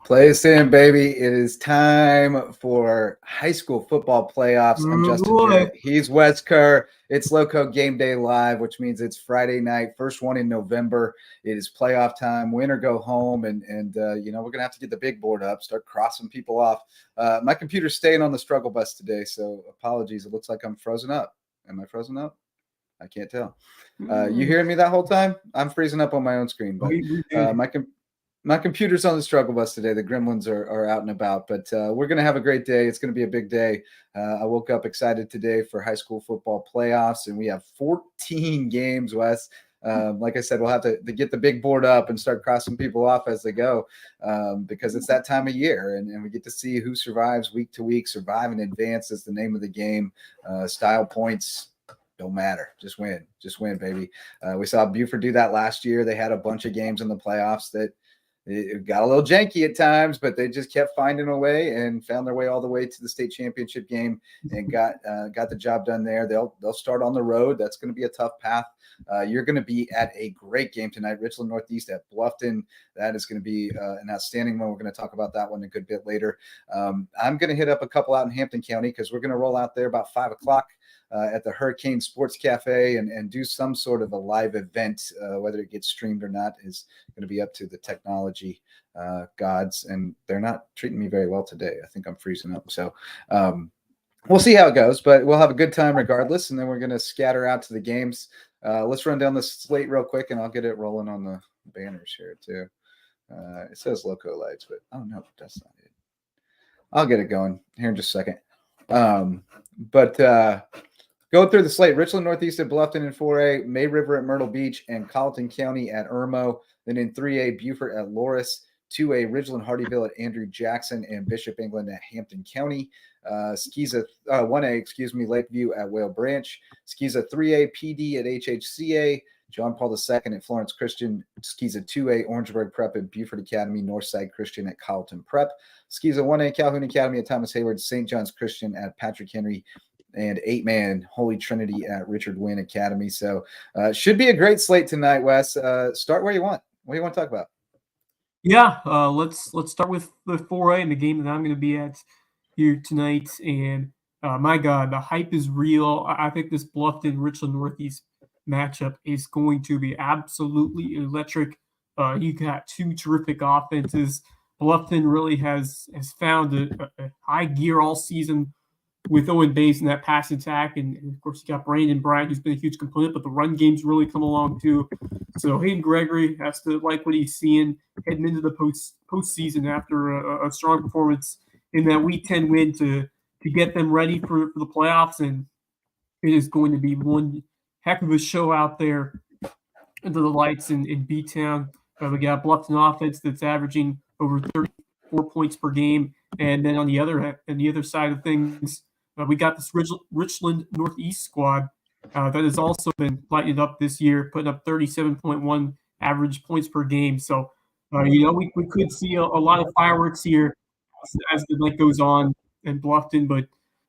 Play us in, baby. It is time for high school football playoffs. I'm Justin Jarrett. He's Wes Kerr. It's Lowco Game Day Live, which means it's Friday night, first one in November. It is playoff time, win or go home. And we're going to have to get the big board up, start crossing people off. My computer's staying on the struggle bus today, so apologies. It looks like I'm frozen up. Am I frozen up? I can't tell. You hearing me that whole time? I'm freezing up on my own screen, but my computer's on the struggle bus today. The gremlins are out and about, but we're going to have a great day. It's going to be a big day. I woke up excited today for high school football playoffs, and we have 14 games, Wes. Like I said, we'll have to get the big board up and start crossing people off as they go because it's that time of year, and we get to see who survives week to week. Survive and advance is the name of the game. Style points don't matter. Just win, baby. We saw Buford do that last year. They had a bunch of games in the playoffs that it got a little janky at times, but they just kept finding a way and found their way all the way to the state championship game and got the job done there. They'll start on the road. That's going to be a tough path. You're going to be at a great game tonight, Richland Northeast at Bluffton. That is going to be an outstanding one. We're going to talk about that one a good bit later. I'm going to hit up a couple out in Hampton County because we're going to roll out there about 5 o'clock. At the Hurricane Sports Cafe and do some sort of a live event. Whether it gets streamed or not is going to be up to the technology gods, and they're not treating me very well today. I think I'm freezing up. So we'll see how it goes, but we'll have a good time regardless, and then we're going to scatter out to the games. Let's run down the slate real quick, and I'll get it rolling on the banners here too. It says Lowco Lights, but oh no, that's not it. I'll get it going here in just a second. Go through the slate. Richland Northeast at Bluffton in 4A, May River at Myrtle Beach, and Colleton County at Irmo. Then in 3A, Beaufort at Loris. 2A, Ridgeland Hardyville at Andrew Jackson, and Bishop England at Hampton County. 1A, Lakeview at Whale Branch. Skeeza 3A, PD at HHCA. John Paul II at Florence Christian. Skeeza 2A, Orangeburg Prep at Beaufort Academy. Northside Christian at Colleton Prep. Skeeza 1A, Calhoun Academy at Thomas Hayward. St. John's Christian at Patrick Henry. And 8-man Holy Trinity at Richard Wynn Academy. So should be a great slate tonight, Wes. Start where you want. What do you want to talk about? Yeah, let's start with the 4A and the game that I'm going to be at here tonight. And my God, the hype is real. I think this Bluffton Richland Northeast matchup is going to be absolutely electric. You got two terrific offenses. Bluffton really has found a high gear all season with Owen Bays in that pass attack. And of course, you got Brandon Bryant, who's been a huge component, but the run game's really come along too. So Hayden Gregory has to like what he's seeing heading into the postseason after a strong performance in that Week 10 win to get them ready for the playoffs. And it is going to be one heck of a show out there under the lights in B-Town. We got Bluffton offense that's averaging over 34 points per game. And then on the other side of things, we got this Richland Northeast squad that has also been lighting up this year, putting up 37.1 average points per game. So, we could see a lot of fireworks here as the night goes on in Bluffton. But,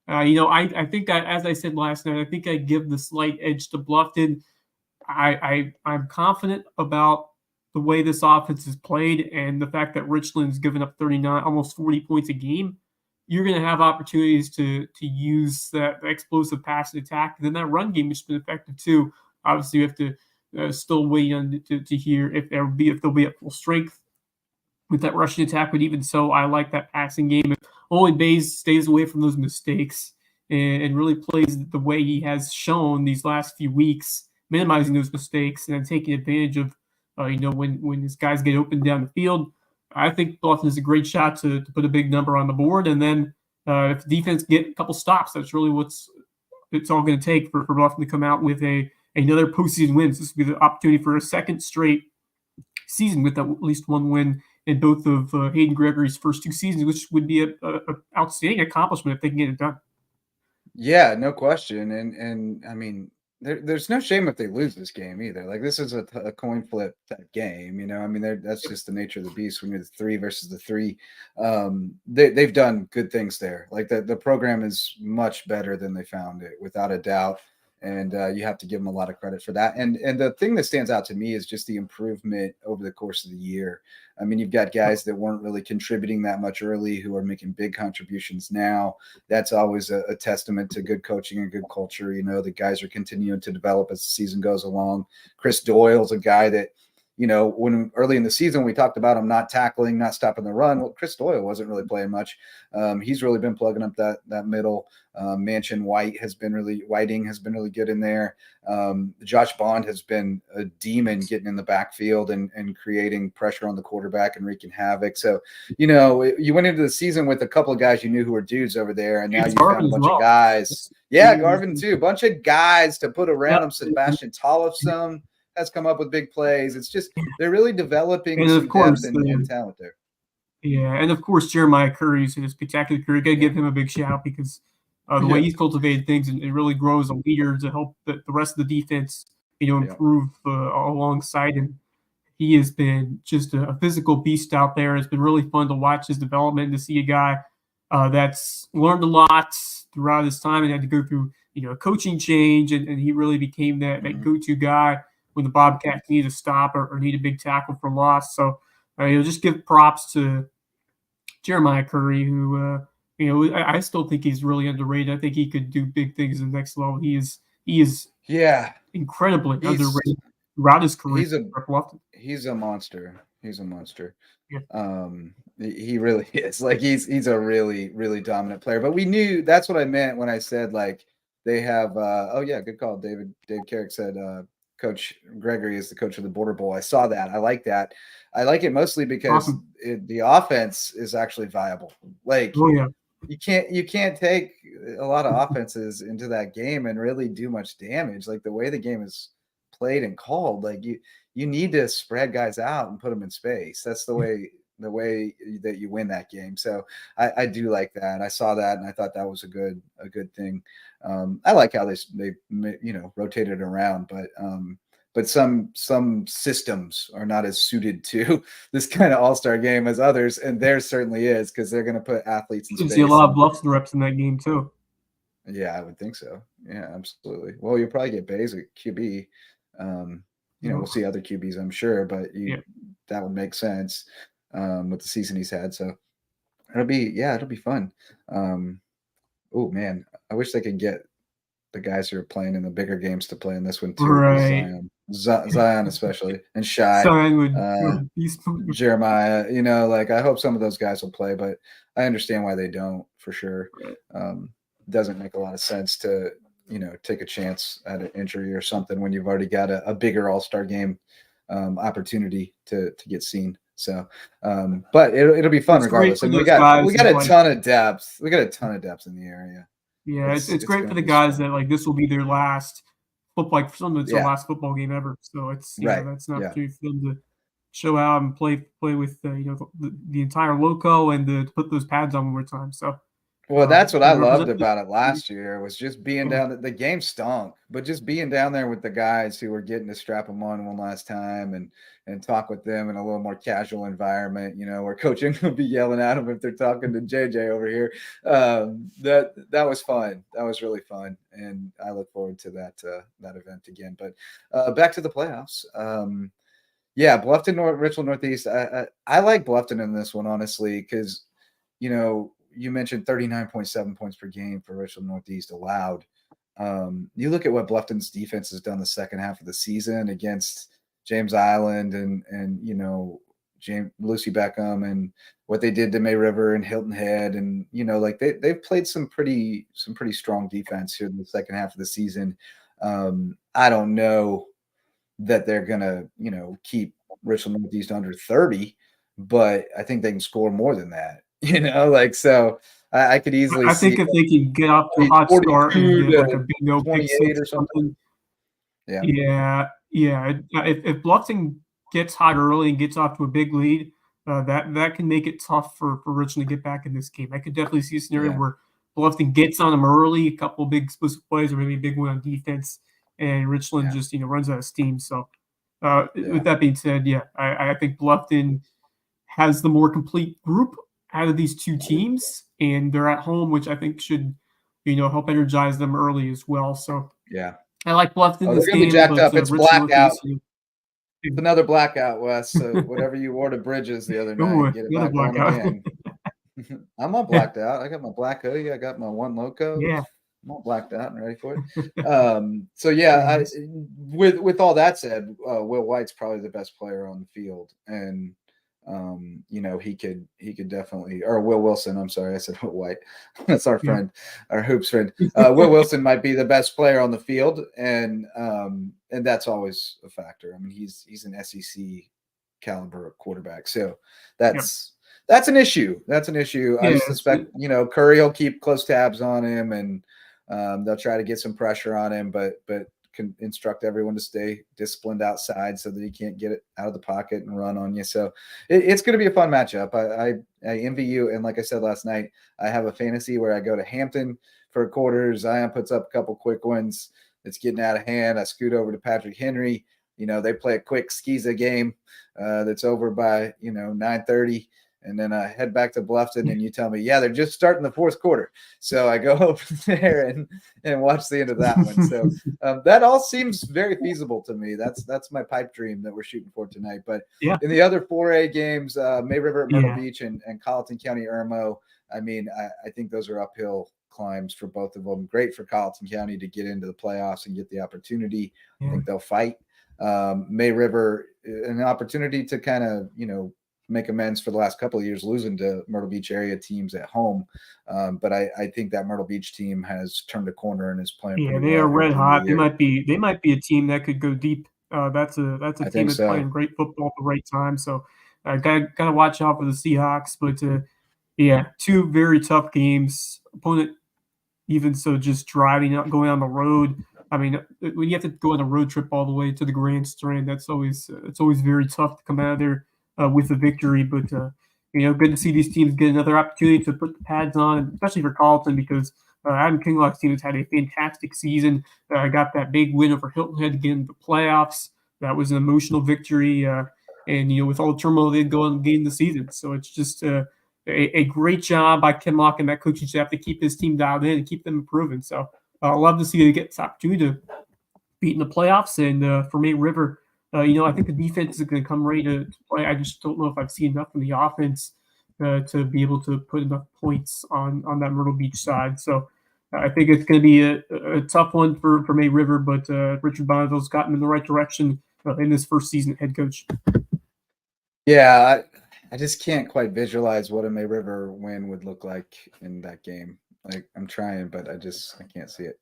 I think that, as I said last night, I think I give the slight edge to Bluffton. I'm confident about the way this offense is played and the fact that Richland's given up 39, almost 40 points a game. You're going to have opportunities to use that explosive pass and attack. And then that run game has been effective too. Obviously, you have to still wait on to hear if they'll be at full strength with that rushing attack. But even so, I like that passing game. If Owen Bays stays away from those mistakes and really plays the way he has shown these last few weeks, minimizing those mistakes and then taking advantage of, when his guys get open down the field, I think Bluffton is a great shot to put a big number on the board. And then if the defense get a couple stops, that's really it's all going to take for Bluffton to come out with another postseason win. So this will be the opportunity for a second straight season with at least one win in both of Hayden Gregory's first two seasons, which would be an outstanding accomplishment if they can get it done. Yeah, no question. And I mean, there's no shame if they lose this game either. Like, this is a coin flip type game, I mean, that's just the nature of the beast when you're the 3 versus the 3. They've done good things there. Like, the program is much better than they found it, without a doubt. And you have to give him a lot of credit for that. And the thing that stands out to me is just the improvement over the course of the year. I mean, you've got guys that weren't really contributing that much early who are making big contributions now. That's always a testament to good coaching and good culture. You know, the guys are continuing to develop as the season goes along. Chris Doyle's a guy that, you know, when early in the season we talked about him not tackling, not stopping the run. Well, Chris Doyle wasn't really playing much. He's really been plugging up that middle. Whiting has been really good in there. Josh Bond has been a demon getting in the backfield and creating pressure on the quarterback and wreaking havoc. So, you know, you went into the season with a couple of guys you knew who were dudes over there, and now you've got a bunch of guys. Yeah, Garvin too. A bunch of guys to put around him. Sebastian Tollefson has come up with big plays. It's just they're really developing some depth and talent there. Yeah, and of course Jeremiah Curry's in a spectacular career. Got to give him a big shout because the way he's cultivated things and it really grows a leader to help the rest of the defense, you know, improve alongside him. He has been just a physical beast out there. It's been really fun to watch his development, to see a guy that's learned a lot throughout his time and had to go through, you know, a coaching change, and he really became that go-to guy when the Bobcats need a stop or need a big tackle for loss. So, you know, just give props to Jeremiah Curry, who, you know, I still think he's really underrated. I think he could do big things at the next level. He is incredibly underrated throughout his career. He's a monster. Yeah. He really is. Like he's a really, really dominant player. But we knew that's what I meant when I said like they have good call. Dave Carrick said Coach Gregory is the coach of the Border Bowl. I saw that. I like that. I like it mostly because the offense is actually viable. Like you can't take a lot of offenses into that game and really do much damage. Like the way the game is played and called, like you need to spread guys out and put them in space. That's the way that you win that game. So I do like that. I saw that and I thought that was a good thing. I like how they you know rotated around, but some systems are not as suited to this kind of all-star game as others, and there certainly is because they're going to put athletes in space. You see a lot of Bluffton reps in that game too. Yeah, I would think so. Yeah, absolutely. Well, you'll probably get Bays at QB. You know, we'll see other QBs, I'm sure, but that would make sense with the season he's had. So it'll be fun. Oh man, I wish they could get the guys who are playing in the bigger games to play in this one too. Right. Zion especially, and Shy, Jeremiah. You know, like I hope some of those guys will play, but I understand why they don't for sure. Doesn't make a lot of sense to, you know, take a chance at an injury or something when you've already got a bigger all-star game opportunity to get seen. So, but it'll be fun regardless. And we got a ton of depth. We got a ton of depth in the area. Yeah, it's great for the guys that like this will be their last football. Like for some, it's their last football game ever. So it's you know, that's an opportunity for them to show out and play with you know the entire Lowco and to put those pads on one more time. So. Well, that's what I loved about it last year was just being down. The game stunk, but just being down there with the guys who were getting to strap them on one last time and talk with them in a little more casual environment, you know, where coaching will be yelling at them if they're talking to JJ over here. That was fun. That was really fun, and I look forward to that event again. But back to the playoffs. Bluffton, Richland Northeast. I like Bluffton in this one honestly because, you know. You mentioned 39.7 points per game for Richland Northeast allowed. You look at what Bluffton's defense has done the second half of the season against James Island and you know Lucy Beckham and what they did to May River and Hilton Head, and you know like they've played some pretty strong defense here in the second half of the season. I don't know that they're gonna you know keep Richland Northeast under 30, but I think they can score more than that. You know, like so I could easily I think if they can get off to a hot start and get like a big no pick six or something. Yeah. If Bluffton gets hot early and gets off to a big lead, that can make it tough for Richland to get back in this game. I could definitely see a scenario where Bluffton gets on them early, a couple of big explosive plays, or maybe a big one on defense, and Richland just you know runs out of steam. So with that being said, I think Bluffton has the more complete group out of these two teams, and they're at home, which I think should, you know, help energize them early as well. So I like Bluffton Oh, this they're gonna be game, jacked but up. It's Rich blackout. Northeast. It's another blackout, Wes. So whatever you wore to Bridges the other night, Ooh, get it another back on blackout. again. I'm all blacked out. I got my black hoodie. I got my one Lowco. Yeah. I'm all blacked out and ready for it. So yeah, with all that said, Will White's probably the best player on the field, and he could definitely, or Will Wilson. I'm sorry, I said Will White. That's our friend, our hoops friend. Will Wilson might be the best player on the field, and that's always a factor. I mean, he's an SEC caliber quarterback, so that's an issue. That's an issue. I suspect, Curry will keep close tabs on him, and they'll try to get some pressure on him, but can instruct everyone to stay disciplined outside so that he can't get it out of the pocket and run on you. So it's going to be a fun matchup. I envy you. And like I said last night, I have a fantasy where I go to Hampton for a quarter. Zion puts up a couple quick ones. It's getting out of hand. I scoot over to Patrick Henry. They play a quick Skeeza game that's over by, 9:30. And then I head back to Bluffton, and you tell me, they're just starting the fourth quarter. So I go over there and watch the end of that one. So that all seems very feasible to me. That's my pipe dream that we're shooting for tonight. But in the other 4A games, May River at Myrtle Beach and Colleton County Irmo, I mean, I think those are uphill climbs for both of them. Great for Colleton County to get into the playoffs and get the opportunity. I think they'll fight. May River, an opportunity to kind of, make amends for the last couple of years losing to Myrtle Beach area teams at home. But I think that Myrtle Beach team has turned a corner and is playing pretty well. Yeah, they are red hot. They might be a team that could go deep. That's a team that's playing great football at the right time. So gotta watch out for the Seahawks. But two very tough games. Opponent, even so, just driving out, going on the road. I mean, when you have to go on a road trip all the way to the Grand Strand, it's always very tough to come out of there with a victory. But good to see these teams get another opportunity to put the pads on, especially for Carleton, because Adam Kinglock's team has had a fantastic season. Got that big win over Hilton Head to get into the playoffs. That was an emotional victory, and with all the turmoil they'd go and gain the season. So it's just a great job by Ken Lock and that coaching staff to keep his team dialed in and keep them improving. So I love to see them get this opportunity to beat in the playoffs. And for May River, I think the defense is going to come ready to play. I just don't know if I've seen enough from the offense to be able to put enough points on that Myrtle Beach side. So I think it's going to be a tough one for May River, but Richard Bonneville's gotten in the right direction in this first season at head coach. Yeah, I just can't quite visualize what a May River win would look like in that game. Like, I'm trying, but I can't see it.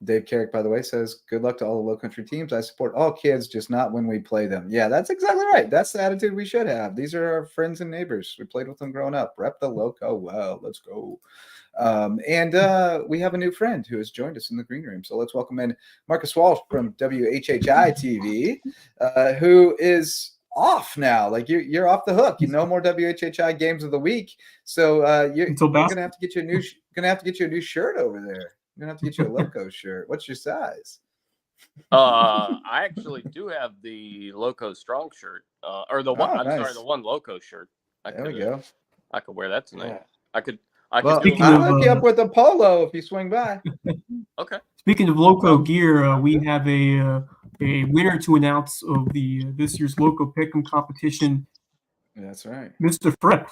Dave Carrick, by the way, says, good luck to all the low country teams. I support all kids, just not when we play them. Yeah, that's exactly right. That's the attitude we should have. These are our friends and neighbors. We played with them growing up. Rep the Lowco. Well, let's go. And we have a new friend who has joined us in the green room. So let's welcome in Marcus Walsh from WHHI TV, who is off now. Like, you're off the hook. No more WHHI games of the week. So you're gonna have to get you a new shirt over there. You're gonna have to get you a Lowco shirt. What's your size? I actually do have the Lowco Strong shirt, or the one. Nice. Sorry, the one Lowco shirt. There we go. I could wear that tonight. Yeah. I could. I'll hook you up with a polo if you swing by. Okay. Speaking of Lowco gear, we have a winner to announce of this year's Lowco Pick'em competition. That's right. Mr. Fripp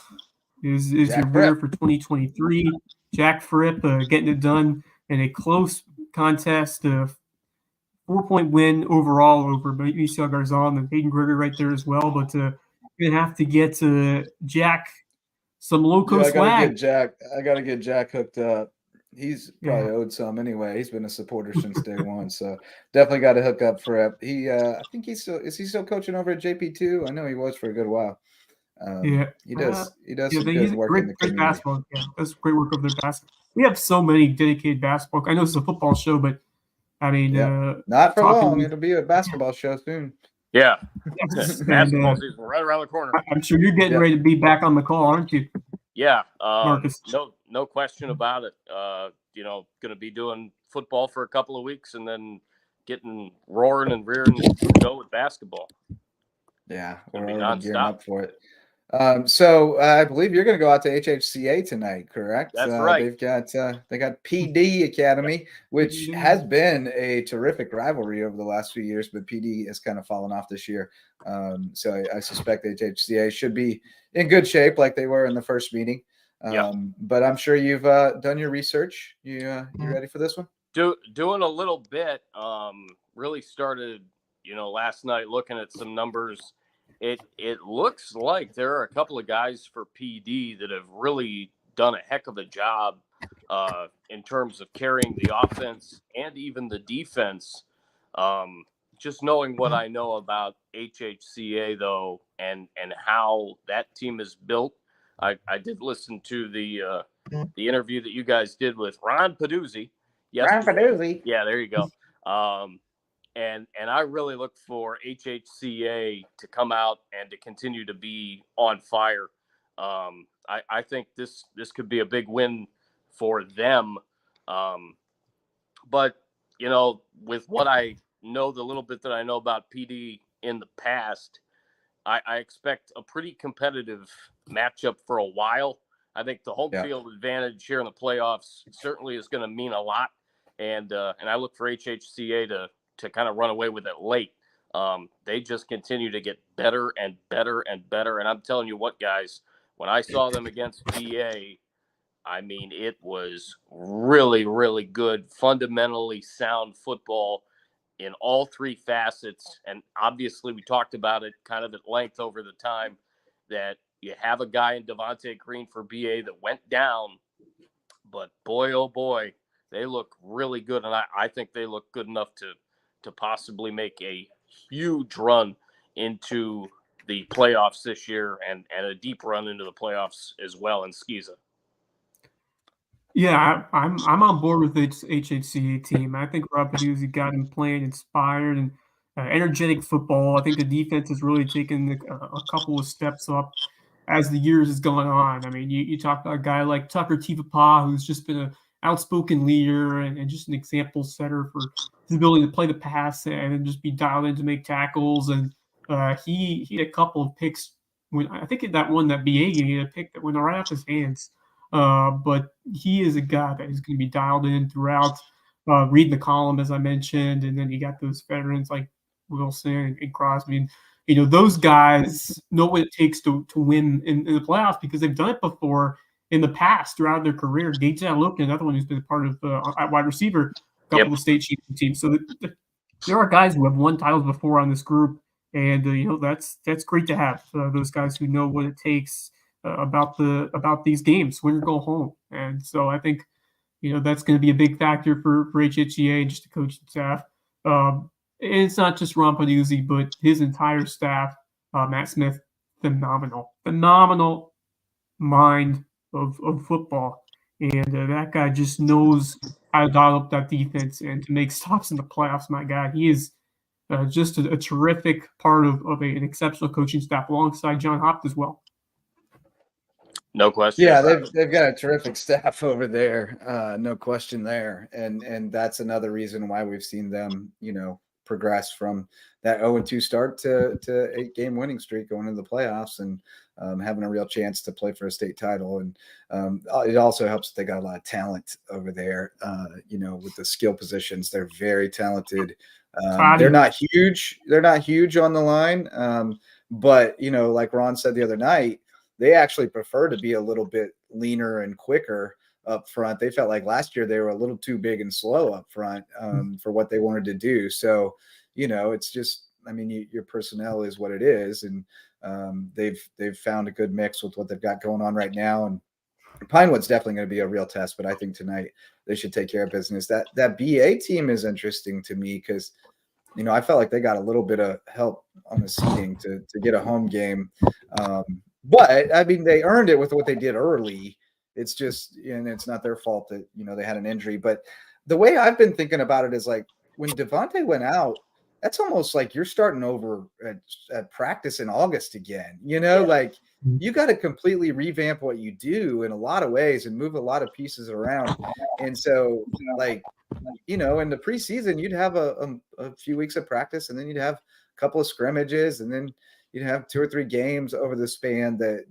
is your winner for 2023. Jack Fripp getting it done in a close contest, 4-point win overall over Michel Garzon and Hayden Gregory right there as well. But you're going to have to get Jack some Lowco swag. I got to get Jack hooked up. He's probably owed some anyway. He's been a supporter since day one, so definitely got to hook up Fripp. I think he's still coaching over at JP2? I know he was for a good while. He does some good work in the community. Basketball. Yeah, that's great work over there. Basketball. We have so many dedicated basketball. I know it's a football show, but I mean, not for long. It'll be a basketball show soon. Yeah, basketball season right around the corner. I'm sure you're getting ready to be back on the call, aren't you? Yeah, Marcus. No question about it. Going to be doing football for a couple of weeks and then getting roaring and rearing to go with basketball. Yeah, we're already gearing up for it. So I believe you're going to go out to HHCA tonight, correct? That's right. They got PD Academy, which has been a terrific rivalry over the last few years, but PD has kind of fallen off this year. So I suspect HHCA should be in good shape, like they were in the first meeting. But I'm sure you've done your research. You ready for this one? Doing a little bit. Really started, last night looking at some numbers. It looks like there are a couple of guys for PD that have really done a heck of a job in terms of carrying the offense and even the defense. Just knowing what I know about HHCA though, and how that team is built, I did listen to the interview that you guys did with Ron Peduzzi. Ron Peduzzi. Yeah, there you go. And I really look for HHCA to come out and to continue to be on fire. I think this could be a big win for them. But with what I know, the little bit that I know about PD in the past, I expect a pretty competitive matchup for a while. I think the home field advantage here in the playoffs certainly is going to mean a lot. And I look for HHCA to kind of run away with it late. They just continue to get better and better and better. And I'm telling you what, guys, when I saw them against BA, I mean, it was really, really good, fundamentally sound football in all three facets. And obviously we talked about it kind of at length over the time that you have a guy in Devontae Green for BA that went down, but boy, oh boy, they look really good. And I think they look good enough to possibly make a huge run into the playoffs this year and a deep run into the playoffs as well in Skeeza. Yeah, I'm on board with the HHCA team. I think Rob Peduzzi got him playing inspired and energetic football. I think the defense has really taken a couple of steps up as the years is going on. I mean, you talk about a guy like Tucker Tivapa, who's just been an outspoken leader and just an example setter for his ability to play the pass and just be dialed in to make tackles. And he had a couple of picks. When I think that one that BA game, he had a pick that went right off his hands. But he is a guy that is going to be dialed in throughout, reading the column, as I mentioned. And then you got those veterans like Wilson and Crosby. And, those guys know what it takes to win in the playoffs because they've done it before in the past throughout their career. Gage Loken, another one who's been a part of at wide receiver, a couple of state champion teams. So there are guys who have won titles before on this group. And, that's great to have those guys who know what it takes about these games, win or go home. And so I think, that's going to be a big factor for HHCA, just the coaching staff. It's not just Ron Peduzzi, but his entire staff. Matt Smith, phenomenal mind of football. And that guy just knows how to dial up that defense and to make stops in the playoffs. My God, he is just a terrific part of an exceptional coaching staff alongside John Hopt as well. No question. Yeah, they've got a terrific staff over there. No question there. And that's another reason why we've seen them, progress from that 0-2 start to 8-game winning streak going into the playoffs and having a real chance to play for a state title. And it also helps that they got a lot of talent over there. With the skill positions, they're very talented. They're not huge. They're not huge on the line. But, like Ron said the other night, they actually prefer to be a little bit leaner and quicker up front. They felt like last year they were a little too big and slow up front for what they wanted to do. So, it's just, your personnel is what it is. And they've found a good mix with what they've got going on right now. And Pinewood's definitely going to be a real test, but I think tonight they should take care of business. That BA team is interesting to me because, I felt like they got a little bit of help on the seeding to get a home game. But they earned it with what they did early. It's just, and it's not their fault that, they had an injury. But the way I've been thinking about it is like when Devontae went out, that's almost like you're starting over at practice in August again. Like you got to completely revamp what you do in a lot of ways and move a lot of pieces around. And so, in the preseason, you'd have a few weeks of practice and then you'd have a couple of scrimmages and then you'd have 2 or 3 games over the span that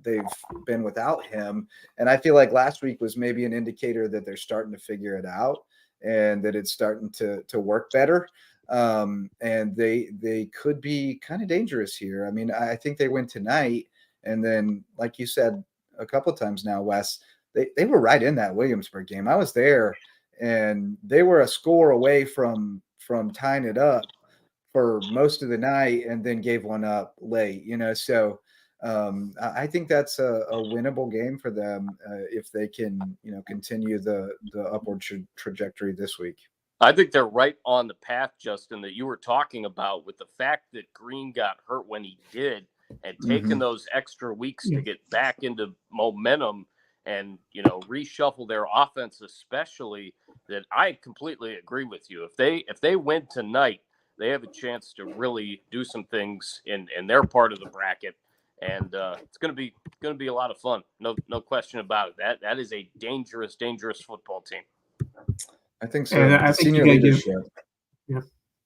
they've been without him. And I feel like last week was maybe an indicator that they're starting to figure it out and that it's starting to work better. And they could be kind of dangerous here. I mean, I think they win tonight. And then, like you said a couple of times now, Wes, they were right in that Williamsburg game. I was there, and they were a score away from tying it up for most of the night and then gave one up late, so I think that's a winnable game for them if they can, continue the upward trajectory this week. I think they're right on the path, Justin, that you were talking about, with the fact that Green got hurt when he did and taking those extra weeks to get back into momentum and, reshuffle their offense, especially. That I completely agree with you. If they win tonight, they have a chance to really do some things in their part of the bracket, and it's going to be a lot of fun. No question about it. That is a dangerous football team. I think so. I think senior leadership.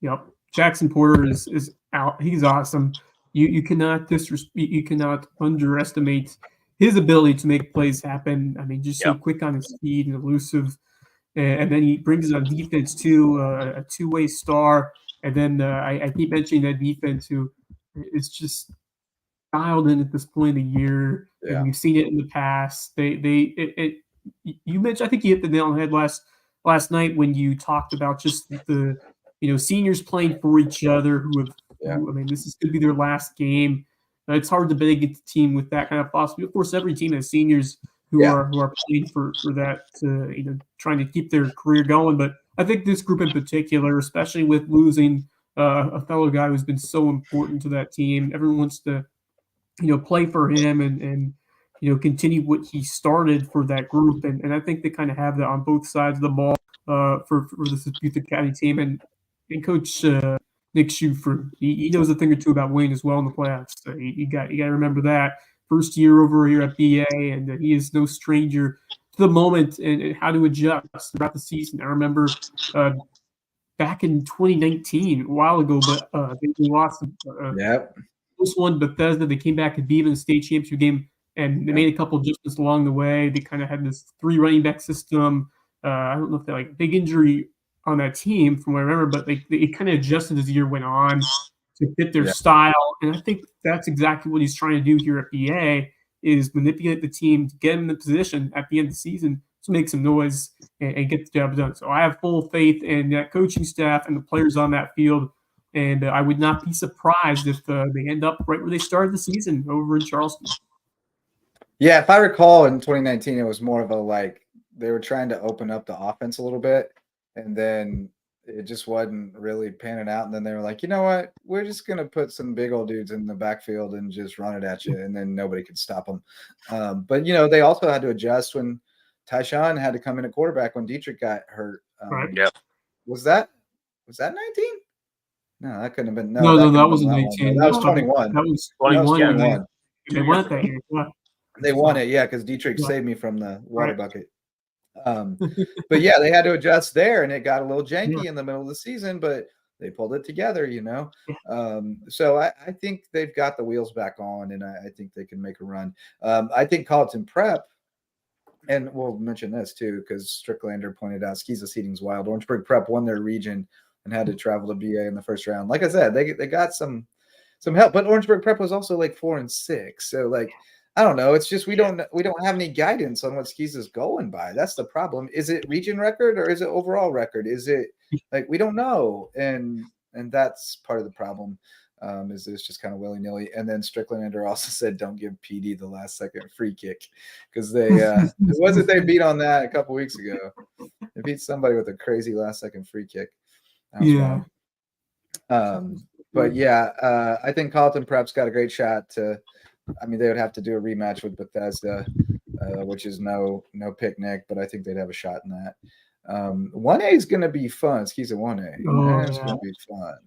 Yep. Jackson Porter is out. He's awesome. You cannot underestimate his ability to make plays happen. I mean, just so quick on his feet and elusive. And then he brings it on defense too, a two-way star. And then I keep mentioning that defense who is just dialed in at this point in the year. Yeah. And we've seen it in the past. You mentioned, I think you hit the nail on the head last night when you talked about just the seniors playing for each other who I mean, this could be their last game. It's hard to bet against a team with that kind of philosophy. Of course, every team has seniors who are playing for that, trying to keep their career going. But I think this group in particular, especially with losing a fellow guy who's been so important to that team, everyone wants to, play for him and continue what he started for that group. And I think they kind of have that on both sides of the ball for this Youth Academy team. And Coach Nick Schuford, he knows a thing or two about winning as well in the playoffs. So you got to remember that. First year over here at BA, and he is no stranger to the moment and how to adjust throughout the season. I remember back in 2019, a while ago, but they lost this one, Bethesda. They came back and beat them in the state championship game, and they made a couple of adjustments along the way. They kind of had this 3 running back system. I don't know if they big injury on that team from what I remember, but they kind of adjusted as the year went on to fit their style. And I think that's exactly what he's trying to do here at BA, is manipulate the team to get him in the position at the end of the season to make some noise and get the job done. So I have full faith in that coaching staff and the players on that field. And I would not be surprised if they end up right where they started the season over in Charleston. Yeah, if I recall in 2019, it was more of a they were trying to open up the offense a little bit, and then it just wasn't really panning out. And then they were like, you know what? We're just going to put some big old dudes in the backfield and just run it at you. And then nobody could stop them. But, they also had to adjust when Tyshawn had to come in at quarterback when Dietrich got hurt. Was that 19? No, that couldn't have been. No, that wasn't 19. That was 21. That was 21. They won it that year. They won it, because Dietrich saved me from the water bucket. But they had to adjust there, and it got a little janky in the middle of the season, but they pulled it together, So I think they've got the wheels back on, and I think they can make a run. I think Colleton Prep, and we'll mention this too, because Stricklander pointed out Skeeza seating's wild. Orangeburg Prep won their region and had to travel to BA in the first round. Like I said, they got some help, but Orangeburg Prep was also 4-6. So I don't know. It's just we don't have any guidance on what Skeeza is going by. That's the problem. Is it region record or is it overall record? Is it we don't know, and that's part of the problem. Is it's just kind of willy nilly. And then Stricklander also said, "Don't give PD the last second free kick," because they wasn't they beat on that a couple weeks ago. They beat somebody with a crazy last second free kick. But I think Colleton Prep's got a great shot to. I mean, they would have to do a rematch with Bethesda, which is no picnic, but I think they'd have a shot in that. 1A is going to be fun. Skeeza 1A. It's going to be fun.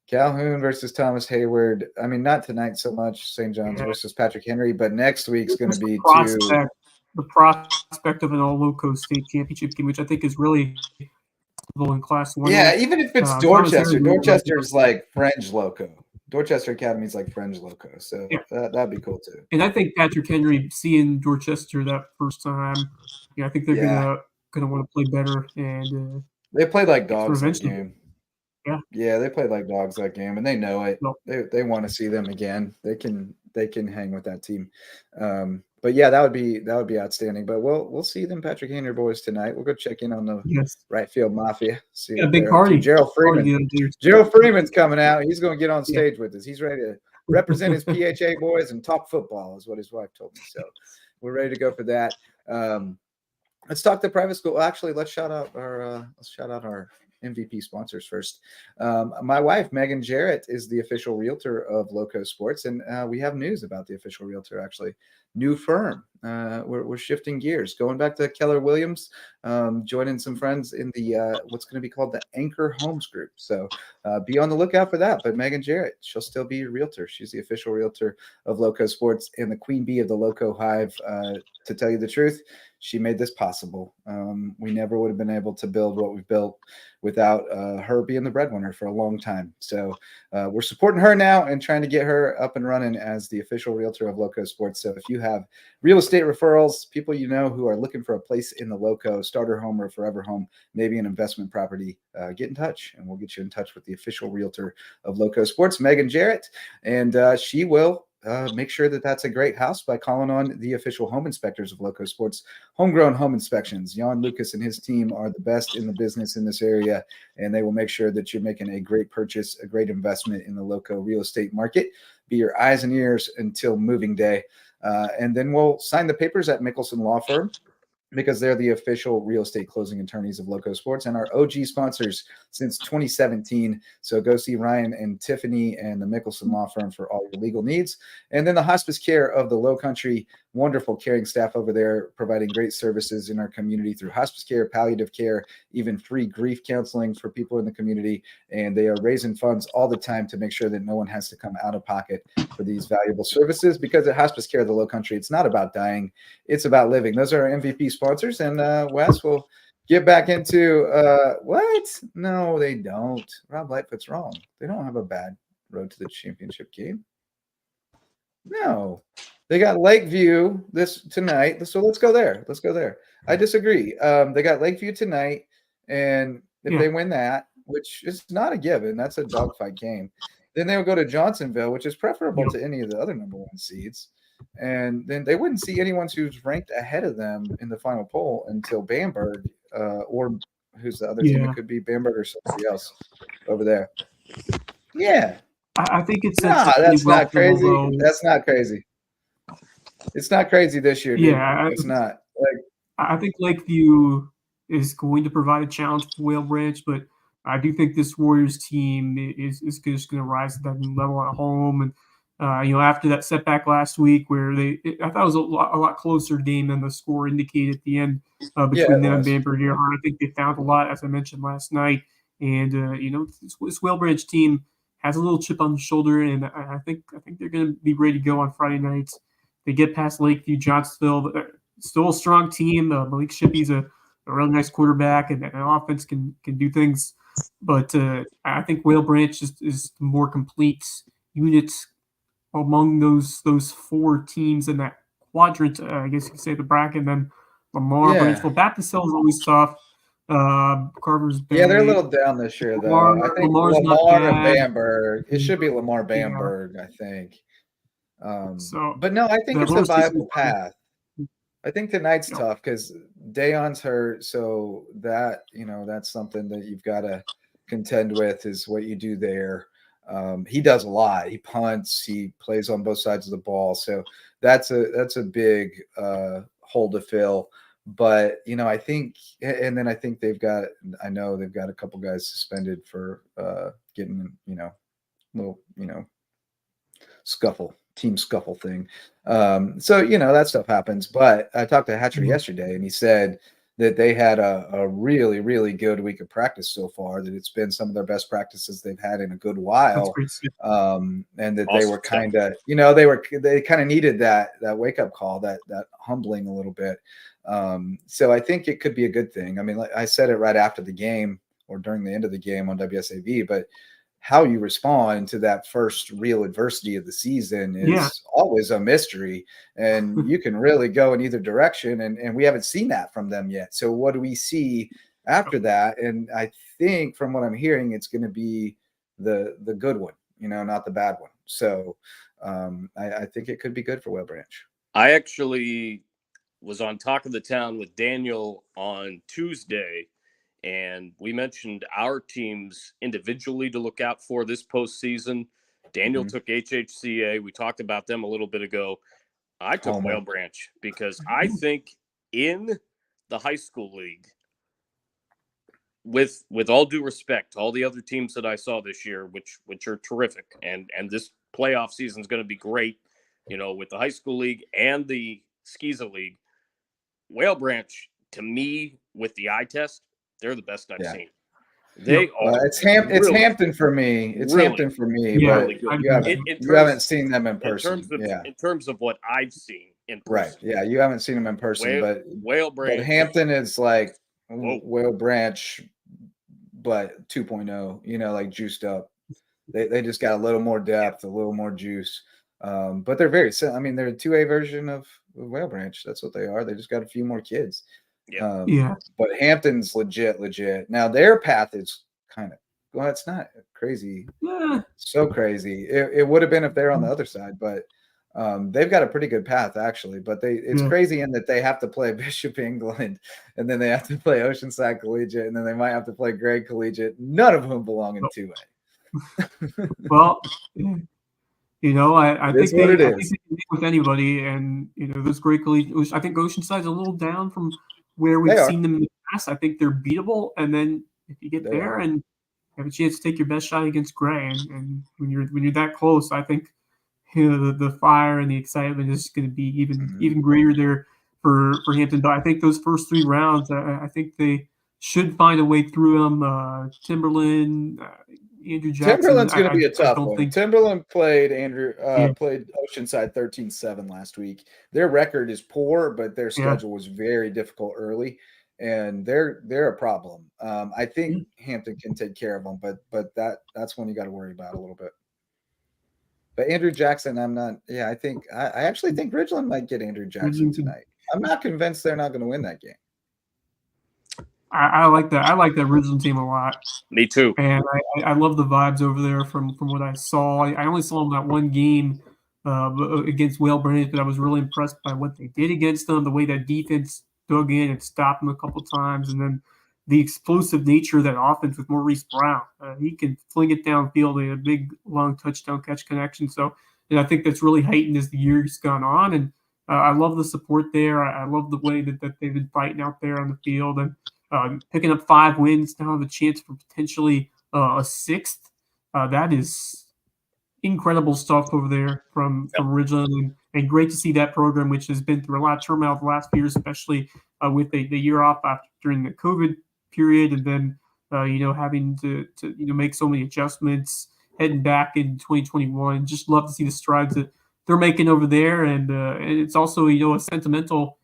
Calhoun versus Thomas Hayward. I mean, not tonight so much. St. John's versus Patrick Henry, but next week's going to be the prospect of an all Lowco state championship game, which I think is really in Class 1. Yeah, even if it's Dorchester. Dorchester's fringe Lowco. Dorchester Academy is like French Lowco, so Yeah. that'd be cool too. And I think Patrick Henry seeing Dorchester that first time, I think they're gonna want to play better, and they played like dogs that eventually. game. Yeah, they played like dogs that game, and they know it. no. They want to see them again. They can hang with that team. But yeah, that would be outstanding. But we'll see them Patrick Henry boys tonight. We'll go check in on the right field mafia. See Yeah, what big they're party. up to. Gerald Freeman's coming out. He's going to get on stage with us. He's ready to represent his PHA boys and talk football, is what his wife told me. So we're ready to go for that. Let's talk the private school. Actually, let's shout out our MVP sponsors first. My wife, Megan Jarrett, is the official realtor of Lowco Sports, and we have news about the official realtor. Actually, new firm. We're shifting gears, going back to Keller Williams, joining some friends in the what's going to be called the Anchor Homes Group. So be on the lookout for that. But Megan Jarrett, she'll still be your realtor. She's the official realtor of Lowco Sports and the queen bee of the Lowco Hive. To tell you the truth, she made this possible. We never would have been able to build what we've built without her being the breadwinner for a long time. So we're supporting her now and trying to get her up and running as the official realtor of Lowco Sports. So if you have real estate referrals, people you know who are looking for a place in the Lowco, starter home or forever home, maybe an investment property, get in touch and we'll get you in touch with the official realtor of Lowco Sports, Megan Jarrett, and she will make sure that that's a great house by calling on the official home inspectors of Lowco Sports, Homegrown Home Inspections. Jan Lucas and his team are the best in the business in this area, and they will make sure that you're making a great purchase, a great investment in the Lowco real estate market. Be your eyes and ears until moving day. And then we'll sign the papers at Mickelson Law Firm, because they're the official real estate closing attorneys of Lowco Sports and our OG sponsors since 2017. So go see Ryan and Tiffany and the Mickelson Law Firm for all your legal needs. And then the hospice care of the Low Country, wonderful caring staff over there, providing great services in our community through hospice care, palliative care, even free grief counseling for people in the community. And they are raising funds all the time to make sure that no one has to come out of pocket for these valuable services, because at hospice care of the Low Country, it's not about dying, it's about living. Those are our MVP sponsors, and Wes will get back into what? No, they don't. Rob Lightfoot's wrong. They don't have a bad road to the championship game. No, they got Lakeview this tonight. So let's go there. Let's go there. I disagree. They got Lakeview tonight, and if they win that, which is not a given, that's a dogfight game. Then they will go to Johnsonville, which is preferable to any of the other number one seeds. And then they wouldn't see anyone who's ranked ahead of them in the final poll until Bamberg, or who's the other team? It could be Bamberg or somebody else over there. Yeah. I think it's that's not crazy. That's not crazy. It's not crazy this year, dude. It's not. I think Lakeview is going to provide a challenge for Whale Branch, but I do think this Warriors team is just going to rise to that new level at home. And after that setback last week, where I thought it was a lot closer game than the score indicated at the end between them and Bamberg. I think they found a lot, as I mentioned last night. And this Whale Branch team has a little chip on the shoulder, and I think they're going to be ready to go on Friday nights. They get past Lakeview, Johnsonville, still a strong team. Malik Shippey's a really nice quarterback, and offense can do things. But I think Whale Branch is the more complete unit among those four teams in that quadrant. I guess you could say the bracket. And then Lamar, Branchville, Baptist Hill is always tough. Carver's Bay. Yeah, they're a little down this year, though. I think Lamar and Bamberg. It should be Lamar Bamberg, I think. But no, I think it's a viable path. I think tonight's tough because Dayon's hurt, so that that's something that you've got to contend with, is what you do there. He does a lot. He punts. He plays on both sides of the ball, so that's a big hole to fill. But I think, and then I think they've got a couple guys suspended for getting little team scuffle thing. So that stuff happens. But I talked to Hatcher yesterday, and he said that they had a really, really good week of practice so far, that it's been some of their best practices they've had in a good while. And that they were kind of, they kind of needed that wake up call, that humbling a little bit. So I think it could be a good thing. I mean, like I said it right after the game or during the end of the game on WSAV, but how you respond to that first real adversity of the season is always a mystery, and you can really go in either direction. And we haven't seen that from them yet. So what do we see after that? And I think from what I'm hearing, it's going to be the good one, not the bad one. So I think it could be good for Whale Branch. I actually was on Talk of the Town with Daniel on Tuesday, and we mentioned our teams individually to look out for this postseason. Daniel took HHCA. We talked about them a little bit ago. I took Whale Branch because I think in the high school league, with all due respect to all the other teams that I saw this year, which are terrific, and this playoff season is going to be great, with the high school league and the Skeeza League. Whale Branch, to me, with the eye test, they're the best I've seen. They are. It's Hampton for me. It's really, Hampton for me. Yeah, but you haven't seen them in person. In terms of what I've seen in person. Right. Yeah, you haven't seen them in person. But Whale Branch. But Hampton is like Whale Branch, but 2.0, like juiced up. They just got a little more depth, a little more juice. But they're very, they're a 2A version of Whale Branch. That's what they are. They just got a few more kids. But Hampton's legit. Now their path is kind of, it's not crazy. So crazy. It would have been if they're on the other side, but they've got a pretty good path actually. But it's crazy in that they have to play Bishop England, and then they have to play Oceanside Collegiate, and then they might have to play Gray Collegiate, none of whom belong in 2A. Well, I think they can meet with anybody, and this Great Collegiate. I think Oceanside's a little down from where we've seen them in the past. I think they're beatable, and then if you get there and have a chance to take your best shot against Gray, and when you're that close, I think the fire and the excitement is going to be even greater there for Hampton. But I think those first 3 rounds, I think they should find a way through them. Timberland. Andrew Jackson. Timberland's going to be a tough one. Timberland played played Oceanside 13-7 last week. Their record is poor, but their schedule was very difficult early, and they're a problem. I think Hampton can take care of them, but that's one you got to worry about a little bit. But Andrew Jackson, I'm not. Yeah, I actually think Ridgeland might get Andrew Jackson tonight. I'm not convinced they're not going to win that game. I like that. I like that Ridgeland team a lot. Me too. And I love the vibes over there from what I saw. I only saw them that one game against Whale Branch, but I was really impressed by what they did against them, the way that defense dug in and stopped them a couple times, and then the explosive nature of that offense with Maurice Brown. He can fling it downfield. They had a big, long touchdown catch connection. So, and I think that's really heightened as the year's gone on. And I love the support there. I love the way that they've been fighting out there on the field. And picking up 5 wins, now have a chance for potentially a 6th. That is incredible stuff over there from Ridgeland, and great to see that program, which has been through a lot of turmoil the last few years, especially with the year off during the COVID period, and then having to make so many adjustments heading back in 2021. Just love to see the strides that they're making over there, and it's also a sentimental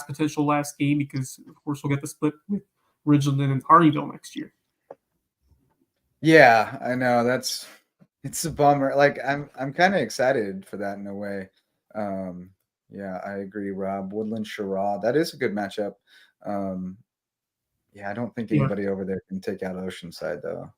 potential last game, because of course we'll get the split with Ridgeland and Hardyville next year. Yeah, I know it's a bummer. Like I'm kind of excited for that in a way. Yeah, I agree, Rob. Woodland Sherrod, that is a good matchup. Yeah, I don't think anybody over there can take out Oceanside though.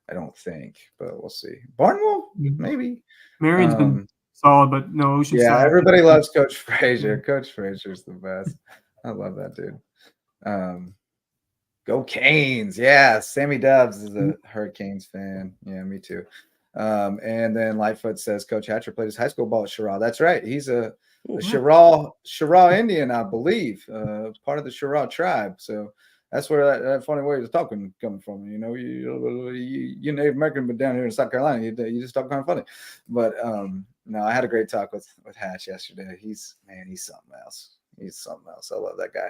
I don't think, but we'll see. Barnwell, maybe. Marion's been solid, but no Oceanside. Yeah, everybody loves Coach Frazier. Coach Frazier's the best. I love that dude. Go Canes. Yeah, Sammy Dobbs is a Hurricanes fan. Yeah, me too. And then Lightfoot says Coach Hatcher played his high school ball at Sherrod. That's right. He's a Sherrod Indian, I believe, part of the Sherrod tribe. So that's where that funny way of talking coming from. You Native American, but down here in South Carolina, you just talk kind of funny. But no, I had a great talk with Hatch yesterday. He's something else. He's something else. I love that guy.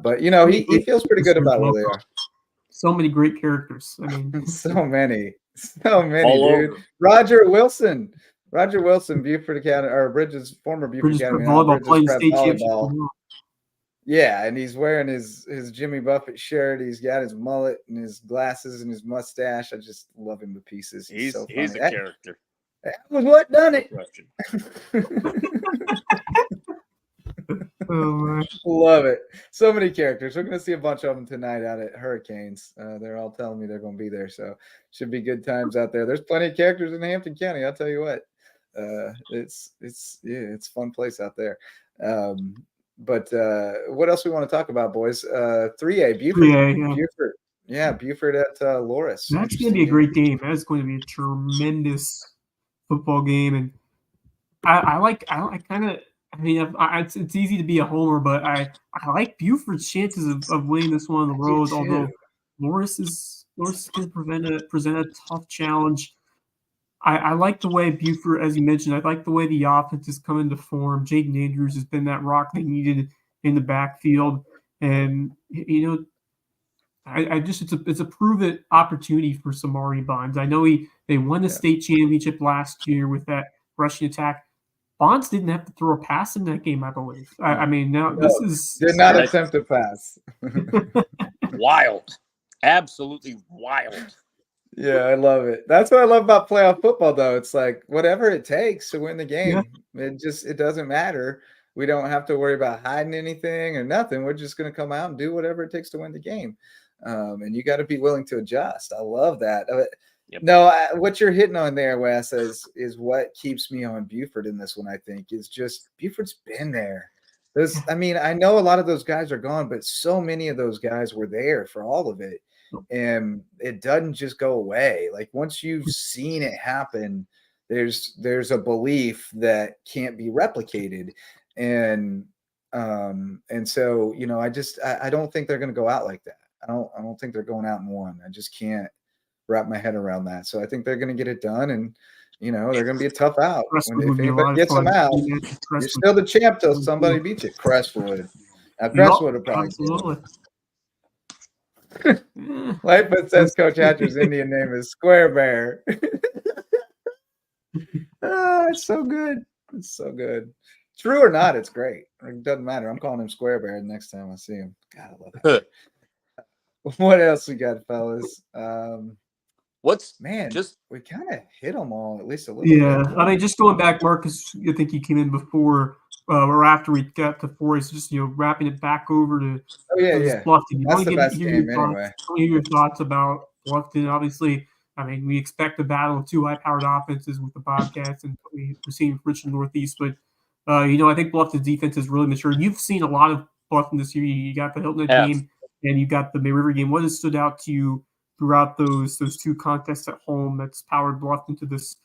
But he feels pretty good about where they are. So many great characters. I mean, so many, dude. Roger Wilson, Buford Academy, or Bridges, former Buford Academy. Volleyball. Yeah, and he's wearing his Jimmy Buffett shirt. He's got his mullet and his glasses and his mustache. I just love him to pieces. He's so funny. He's a character. That was what done No it. question. Oh, Love it. So many characters. We're going to see a bunch of them tonight out at Hurricanes. They're all telling me they're going to be there, so should be good times out there. There's plenty of characters in Hampton County. I'll tell you what. It's a fun place out there. But what else we want to talk about, boys? 3A Buford. 3A, yeah. Buford. Yeah, Buford at Loris. That's going to be a great game. That's going to be a tremendous football game, and it's easy to be a homer, but I like Buford's chances of winning this one on the road. Although Loris is going to present a tough challenge. I like the way Buford, as you mentioned, I like the way the offense is coming to form. Jaden Andrews has been that rock they needed in the backfield, and it's a prove-it opportunity for Samari Bonds. I know they won the state championship last year with that rushing attack. Bonds didn't have to throw a pass in that game, I believe. This is did not attempt a pass. Wild, absolutely wild. Yeah, I love it. That's what I love about playoff football, though. It's like whatever it takes to win the game. Yeah. It doesn't matter. We don't have to worry about hiding anything or nothing. We're just going to come out and do whatever it takes to win the game. And you got to be willing to adjust. I love that. Yep. No, what you're hitting on there, Wes, is what keeps me on Buford in this one. I think is just Buford's been there. I know a lot of those guys are gone, but so many of those guys were there for all of it. And it doesn't just go away. Like once you've seen it happen, there's a belief that can't be replicated. And so, I don't think they're going to go out like that. I don't think they're going out in one. I just can't wrap my head around that. So I think they're going to get it done, and they're going to be a tough out. If anybody gets them out, you're still the champ till somebody beats you. Crestwood. Now Crestwood will probably absolutely. Lightfoot says Coach Hatcher's Indian name is Square Bear. It's so good. It's so good. True or not, it's great. It doesn't matter. I'm calling him Square Bear the next time I see him. God, I love that. What else we got, fellas? We kind of hit them all at least a little bit. Yeah, just going back, Marcus, I think you came in before or after we got to 4A, so just wrapping it back over to Bluffton. That's the best game anyway. Hear your thoughts about Bluffton. Obviously, we expect a battle of two high-powered offenses with the Bobcats and we're seeing Richland Northeast, but I think Bluffton's defense has really matured. You've seen a lot of Bluffton this year. You got the Hilton game and you got the May River game. What has stood out to you throughout those two contests at home that's powered Bluffton to this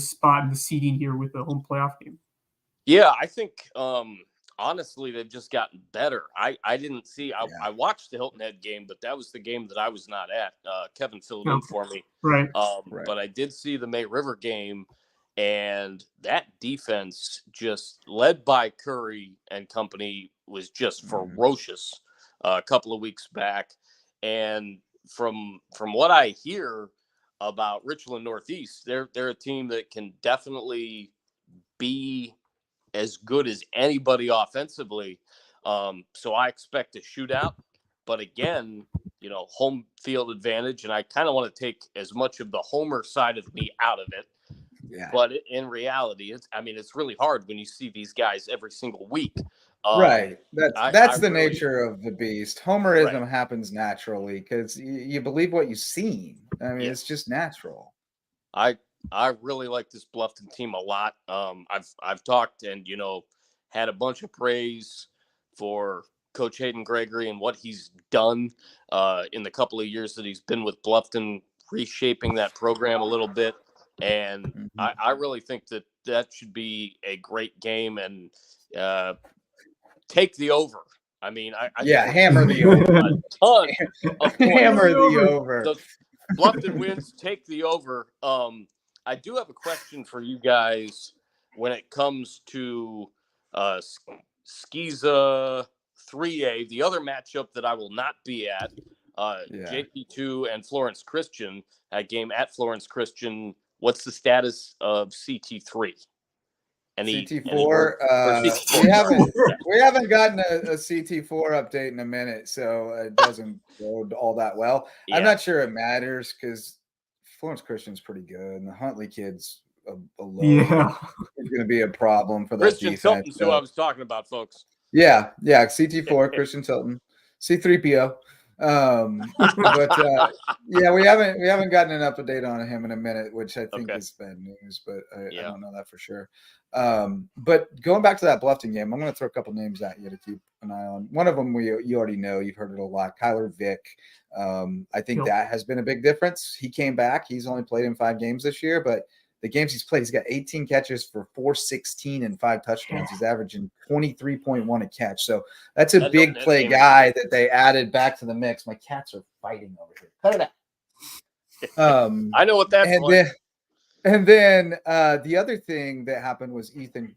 spot in the seeding here with the home playoff game? Yeah, I think honestly they've just gotten better. I didn't see. I watched the Hilton Head game, but that was the game that I was not at. Kevin filled in for me, right. But I did see the May River game, and that defense, just led by Curry and company, was just ferocious a couple of weeks back. And from what I hear about Richland Northeast, they're a team that can definitely be as good as anybody offensively. So I expect a shootout, but again, home field advantage. And I kind of want to take as much of the homer side of me out of it. Yeah. But in reality, it's really hard when you see these guys every single week. Right. That's the nature of the beast. Homerism happens naturally because you believe what you've seen. It's just natural. I really like this Bluffton team a lot. I've talked and had a bunch of praise for Coach Hayden Gregory and what he's done in the couple of years that he's been with Bluffton, reshaping that program a little bit. And I really think that should be a great game and take the over. Hammer the over. A ton of points. Hammer the over. So Bluffton wins. Take the over. I do have a question for you guys when it comes to Skiza 3A, the other matchup that I will not be at, JP2 and Florence Christian, that game at Florence Christian. What's the status of CT3? CT4. We haven't gotten a CT4 update in a minute, so it doesn't go all that well. Yeah. I'm not sure it matters because Florence Christian's pretty good, and the Huntley kid's alone. Yeah, it's going to be a problem for that Christian defense. Tilton's who I was talking about, folks. Yeah, CT4, Christian Tilton, C3PO. But yeah, we haven't gotten an update on him in a minute, which I think is bad news, but I don't know that for sure. But going back to that Bluffton game, I'm going to throw a couple names at you to keep an eye on. One of them you already know, you've heard it a lot, Kyler Vick. I think that has been a big difference. He came back. He's only played in 5 games this year, but the games he's played, he's got 18 catches for 416 and 5 touchdowns. He's averaging 23.1 a catch. So that's a big play guy that they added back to the mix. My cats are fighting over here. Cut it out. I know what that's like. And then the other thing that happened was Ethan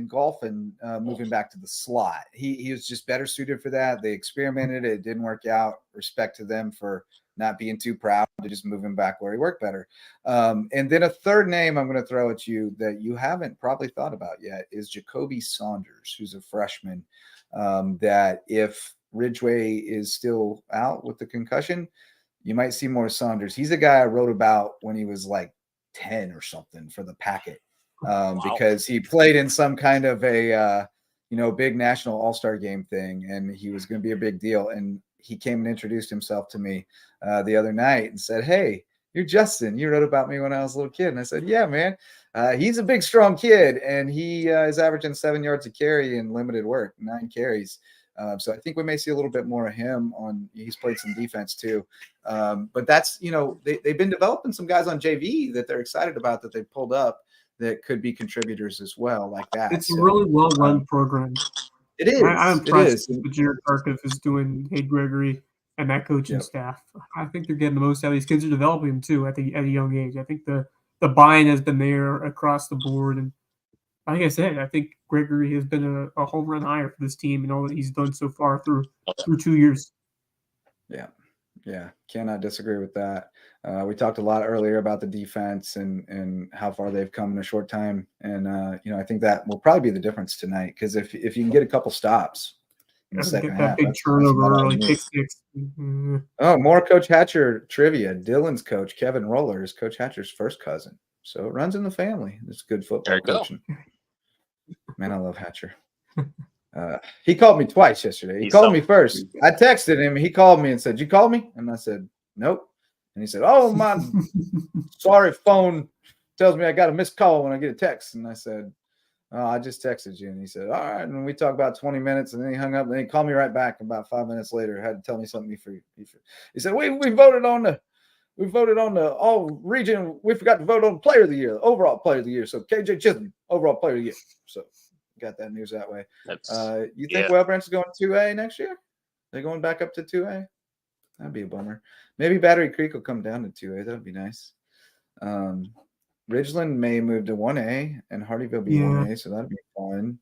Golphin moving back to the slot. He was just better suited for that. They experimented. It didn't work out. Respect to them for not being too proud to just move him back where he worked better. And then a third name I'm going to throw at you that you haven't probably thought about yet is Jacoby Saunders, who's a freshman, that if Ridgway is still out with the concussion, you might see more Saunders. He's a guy I wrote about when he was like 10 or something for the packet because he played in some kind of a big national all-star game thing, and he was going to be a big deal. And he came and introduced himself to me the other night and said, "Hey, you're Justin. You wrote about me when I was a little kid." And I said, "Yeah, man." He's a big, strong kid, and he is averaging 7 yards a carry in limited work, 9 carries. So I think we may see a little bit more of him he's played some defense too. But that's, they've been developing some guys on JV that they're excited about that they pulled up that could be contributors as well, like that. It's a really well-run program. It is. I'm impressed with what Jarrett is doing, Hey Gregory, and that coaching staff. I think they're getting the most out of these kids. Are developing them too at a young age. I think the buy-in has been there across the board, and like I said, I think Gregory has been a home run hire for this team and all that he's done so far through 2 years. Yeah, cannot disagree with that. We talked a lot earlier about the defense and how far they've come in a short time, and I think that will probably be the difference tonight because if you can get a couple stops in the second half, big turnover early, pick 6. Mm-hmm. Oh, more Coach Hatcher trivia. Dylan's coach, Kevin Roller, is Coach Hatcher's first cousin, so it runs in the family. It's good football coaching. Man, I love Hatcher. He called me twice yesterday. He called me first. I texted him. He called me and said, "You called me?" And I said, "Nope." And he said, "Oh, my sorry phone tells me I got a missed call when I get a text." And I said, "Oh, I just texted you." And he said, "All right." And we talked about 20 minutes, and then he hung up. And then he called me right back about 5 minutes later. Had to tell me something. He said, "We voted on the all region. We forgot to vote on player of the year, overall player of the year. So KJ Chisholm, overall player of the year." So got that news that way. You think Whale Branch is going 2A next year? They're going back up to 2A? That'd be a bummer. Maybe Battery Creek will come down to 2A. That'd be nice. Ridgeland may move to 1A and Hardyville be 1A, so that'd be fun.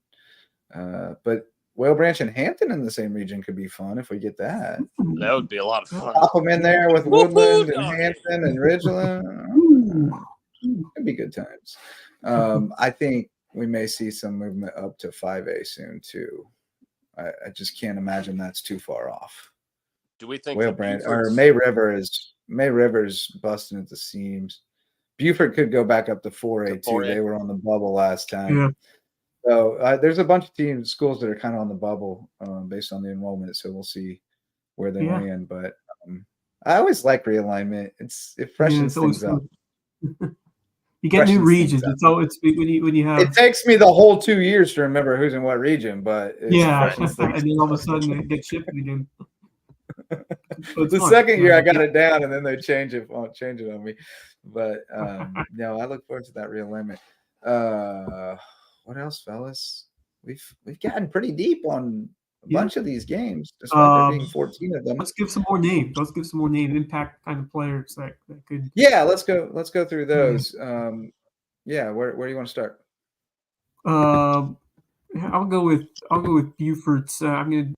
But Whale Branch and Hampton in the same region could be fun if we get that. That would be a lot of fun. Pop them in there with Woodland and Hampton and Ridgeland. It'd be good times. I think we may see some movement up to 5A soon too. I just can't imagine that's too far off. Do we think Whale Branch or May River's busting at the seams? Buford could go back up to 4A too. They were on the bubble last time. Yeah. So there's a bunch of schools that are kind of on the bubble based on the enrollment. So we'll see where they land. But I always like realignment. It freshens things up. You get new regions. It's when you have. It takes me the whole 2 years to remember who's in what region, but and then all of a sudden they get shifted again. The second year I got it down, and then they change it on me. But no, I look forward to that realignment. What else, fellas? We've gotten pretty deep on a bunch of these games, despite there being 14 of them. Let's give some more names. Impact kind of players that could. Yeah, let's go through those. Where do you want to start? I'll go with Buford's. I'm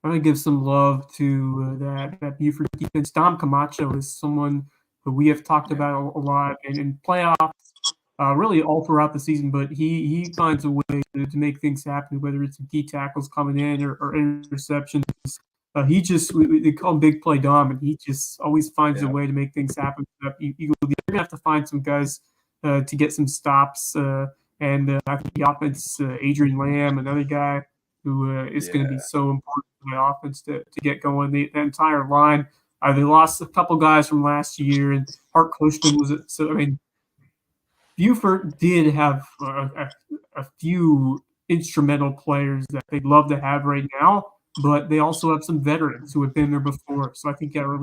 gonna give some love to that Buford defense. Dom Camacho is someone who we have talked about a lot, and in playoffs, really all throughout the season. But he finds a way to make things happen, whether it's key tackles coming in or interceptions. They call him Big Play Dom, and he just always finds a way to make things happen. You're gonna have to find some guys to get some stops, and I think the offense, Adrian Lamb, another guy who is going to be so important for the offense to get going. The entire line. They lost a couple guys from last year, and Hart Cushman was it. So I mean, Buford did have a few instrumental players that they'd love to have right now, but they also have some veterans who have been there before. So I think you got to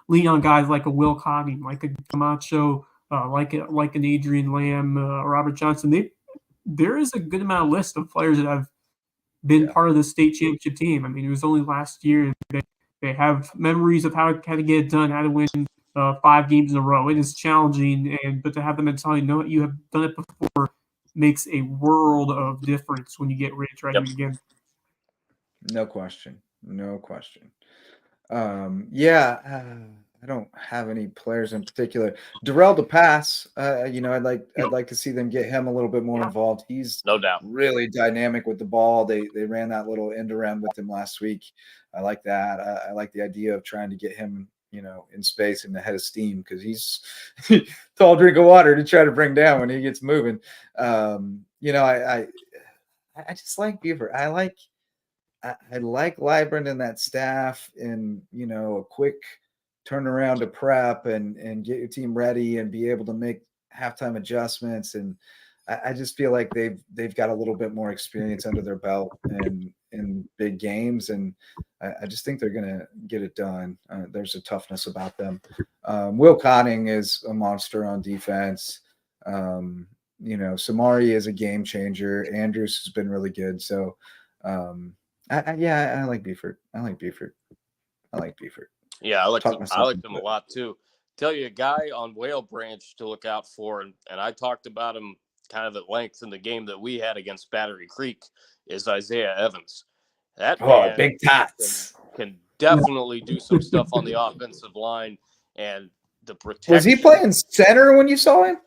lean on guys like a Will Conning, like a Camacho, like an Adrian Lamb, Robert Johnson. There is a good amount of list of players that have been part of the state championship team. I mean, it was only last year. They have memories of how to get it done, how to win 5 games in a row. It is challenging, but to have the mentality, know that you have done it before, makes a world of difference when you get ready to try to do it again. No question. I don't have any players in particular. Darrell DePass, I'd like to see them get him a little bit more involved. He's no doubt really dynamic with the ball. They ran that little end around with him last week. I like that. I like the idea of trying to get him, in space and ahead of steam, because he's tall drink of water to try to bring down when he gets moving. I just like Beaver. I like Librand and that staff, and a quick turnaround to prep and get your team ready and be able to make halftime adjustments. And I just feel like they've got a little bit more experience under their belt in big games, and I just think they're gonna get it done. There's a toughness about them. Will Conning is a monster on defense. Samari is a game changer. Andrews has been really good. So I like Beeford. Yeah, I like them a lot too. Tell you a guy on Whale Branch to look out for, and I talked about him kind of at length in the game that we had against Battery Creek, is Isaiah Evans. That man big tots can definitely do some stuff on the offensive line, and the protection. Was he playing center when you saw him?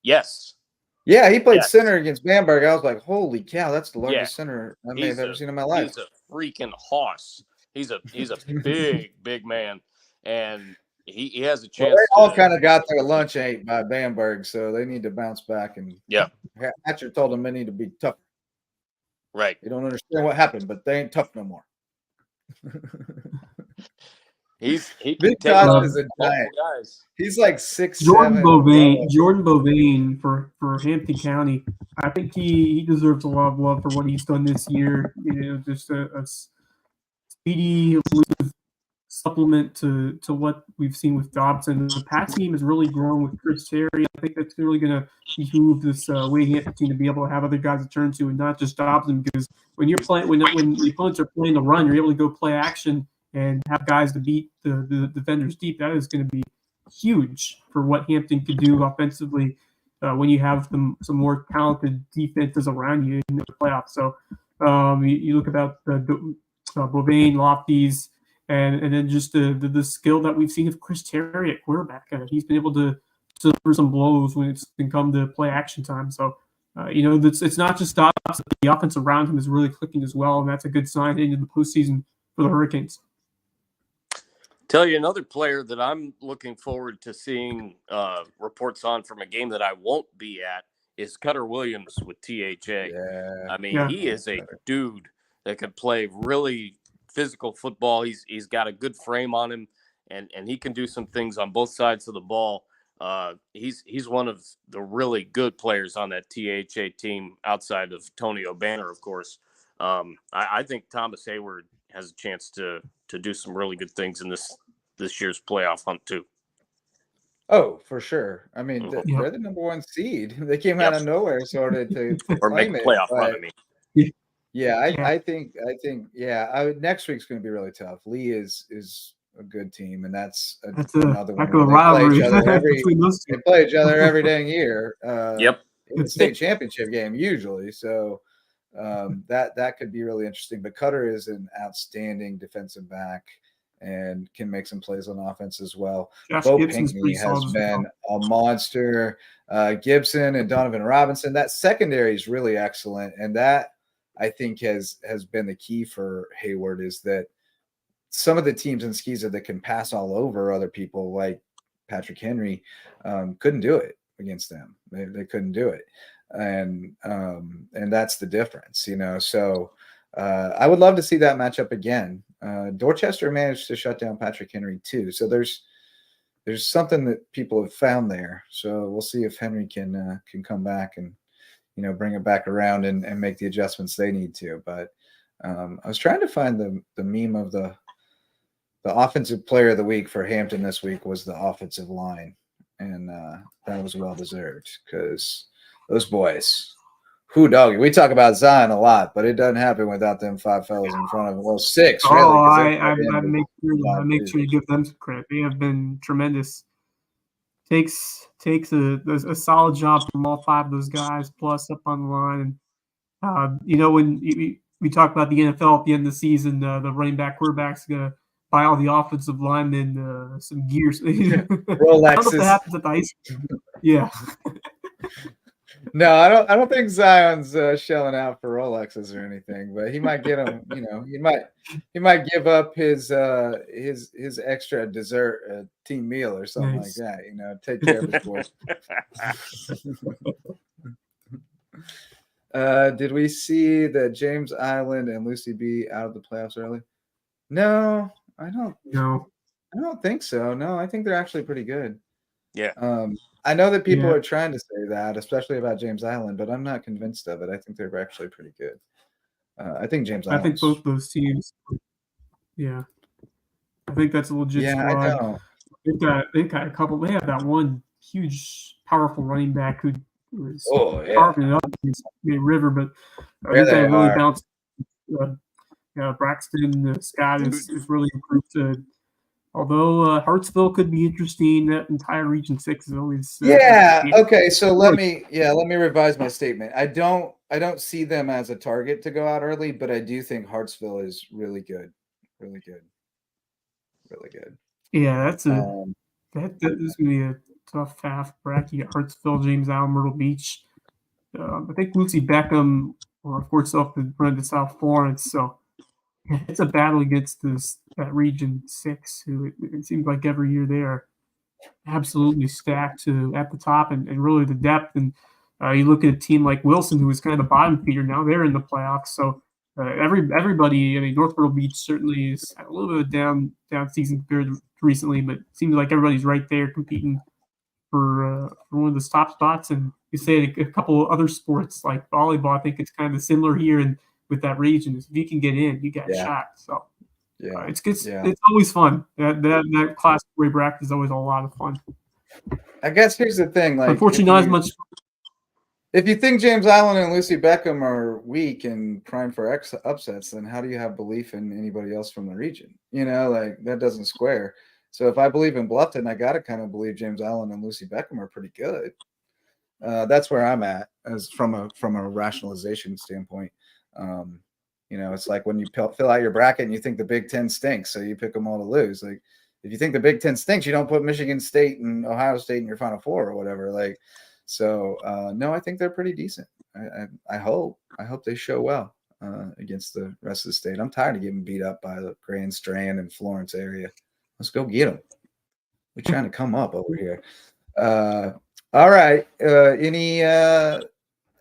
Yes. Yeah, he played center against Bamberg. I was like, holy cow, that's the largest center I may have ever seen in my life. He's a freaking hoss. He's a big man, and he has a chance. Well, they all kind of got their lunch ate by Bamberg, so they need to bounce back. And Hatcher told them they need to be tough. Right. They don't understand what happened, but they ain't tough no more. He Big Toss is a giant. Guys. He's like 6'7". Jordan Bovain for Hampton County. I think he deserves a lot of love for what he's done this year. Just a speedy, elusive supplement to what we've seen with Dobson. The pass team has really grown with Chris Terry. I think that's really going to behoove this Wade Hampton team to be able to have other guys to turn to and not just Dobson. Because when you're playing, when the opponents are playing the run, you're able to go play action and have guys to beat the defenders deep. That is going to be huge for what Hampton could do offensively when you have some more talented defenses around you in the playoffs. So you look about Bovain, Lofties, and then just the skill that we've seen of Chris Terry at quarterback. He's been able to deliver some blows when it's been come to play action time. So it's not just stops. The offense around him is really clicking as well, and that's a good sign into the postseason for the Hurricanes. Tell you another player that I'm looking forward to seeing reports on from a game that I won't be at is Cutter Williams with THA. Yeah. I mean, he is a dude that could play really physical football. He's got a good frame on him, and he can do some things on both sides of the ball. He's one of the really good players on that THA team outside of Tony O'Banner, of course. I think Thomas Hayward has a chance to do some really good things in this year's playoff hunt too. Oh, for sure. I mean, they're the number 1 seed. They came out of nowhere sort of to or make a playoff run. I mean, I think next week's going to be really tough. Lee is a good team, and that's another one. They play each other every dang year. In the state championship game usually. So that could be really interesting. But Cutter is an outstanding defensive back. and can make some plays on offense as well. Josh Bo Gibson's Pinckney pretty has solid. been a monster. Gibson and Donovan Robinson, that secondary is really excellent. And that, I think, has been the key for Hayward, is that some of the teams in Skeezer that can pass all over other people, like Patrick Henry, couldn't do it against them. They couldn't do it. And that's the difference, So I would love to see that matchup again. Dorchester managed to shut down Patrick Henry too. So there's something that people have found there. So we'll see if Henry can come back and, bring it back around and make the adjustments they need to. But I was trying to find the meme of the offensive player of the week for Hampton this week was the offensive line. And that was well-deserved because those boys, doggy. We talk about Zion a lot, but it doesn't happen without them 5 fellas in front of him. Well, 6, really. I make sure you give them some credit. They have been tremendous. Takes a solid job from all 5 of those guys, plus up on the line. And when we talk about the NFL at the end of the season, the running back quarterback's gonna buy all the offensive linemen some gears. Rolexes. I don't know if that happens at the ice cream. Yeah. No, I don't think Zion's shelling out for Rolexes or anything, but he might get them. He might give up his extra dessert team meal or something like that. Take care of his boys. Did we see that James Island and Lucy B out of the playoffs early? No, I don't. No, I don't think so. No, I think they're actually pretty good. Yeah. I know that people are trying to say that, especially about James Island, but I'm not convinced of it. I think they're actually pretty good. I think James Island. I think both those teams. Yeah, I think that's a legit squad. I know. They've got a couple. They have that one huge, powerful running back who was carving it up against River, but they really bounced. Braxton Scott is really improved. Although Hartsville could be interesting, that entire Region 6 is always. Okay. So let me revise my statement. I don't see them as a target to go out early, but I do think Hartsville is really good, really good, really good. Yeah, that is going to be a tough half bracket. You got Hartsville, James Island, Myrtle Beach. I think Lucy Beckham, of course, off the run to South Florence. So it's a battle against that Region 6, who it seems like every year they are absolutely stacked at the top and really the depth. And you look at a team like Wilson, who is kind of the bottom feeder now, they're in the playoffs. So everybody, North Myrtle Beach certainly is a little bit of down season compared to recently, but it seems like everybody's right there competing for one of the top spots. And you say a couple of other sports like volleyball, I think it's kind of similar here and with that region. If you can get in, you got a shot. So it's always fun. That class 3 bracket is always a lot of fun. I guess here's the thing. Like, unfortunately, not as much. If you think James Island and Lucy Beckham are weak and prime for upsets, then how do you have belief in anybody else from the region? That doesn't square. So if I believe in Bluffton, I got to kind of believe James Island and Lucy Beckham are pretty good. That's where I'm at, as from a rationalization standpoint. It's like when you fill out your bracket and you think the Big Ten stinks, so you pick them all to lose. Like, if you think the Big Ten stinks, you don't put Michigan State and Ohio State in your Final Four or whatever. No, I think they're pretty decent. I hope they show well against the rest of the state. I'm tired of getting beat up by the Grand Strand and Florence area. Let's go get them. We're trying to come up over here. All right. Any